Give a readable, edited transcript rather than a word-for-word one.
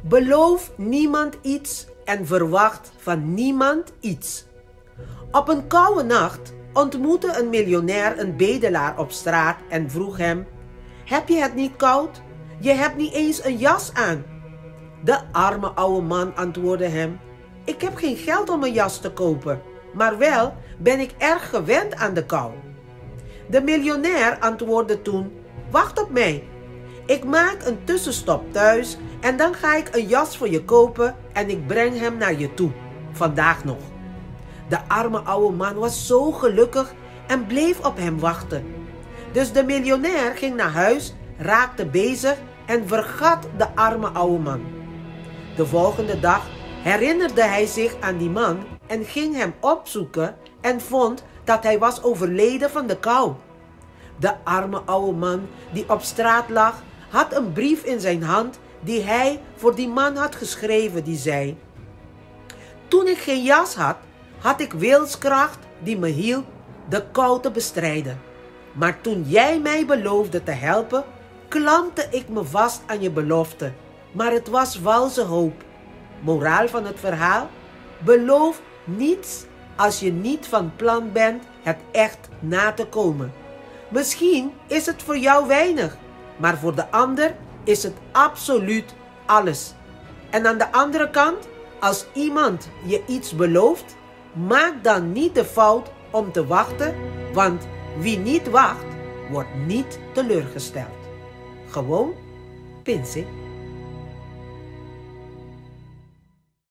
Beloof niemand iets en verwacht van niemand iets. Op een koude nacht ontmoette een miljonair een bedelaar op straat en vroeg hem: heb je het niet koud? Je hebt niet eens een jas aan. De arme oude man antwoordde hem: ik heb geen geld om een jas te kopen, maar wel ben ik erg gewend aan de kou. De miljonair antwoordde toen: wacht op mij. Ik maak een tussenstop thuis en dan ga ik een jas voor je kopen en ik breng hem naar je toe, vandaag nog. De arme oude man was zo gelukkig en bleef op hem wachten. Dus de miljonair ging naar huis, raakte bezig en vergat de arme oude man. De volgende dag herinnerde hij zich aan die man en ging hem opzoeken en vond dat hij was overleden van de kou. De arme oude man die op straat lag, had een brief in zijn hand die hij voor die man had geschreven, die zei: toen ik geen jas had, had ik wilskracht die me hielp de kou te bestrijden. Maar toen jij mij beloofde te helpen, klampte ik me vast aan je belofte. Maar het was valse hoop. Moraal van het verhaal: beloof niets als je niet van plan bent het echt na te komen. Misschien is het voor jou weinig, maar voor de ander is het absoluut alles. En aan de andere kant, als iemand je iets belooft, maak dan niet de fout om te wachten, want wie niet wacht, wordt niet teleurgesteld. Gewoon Pinse.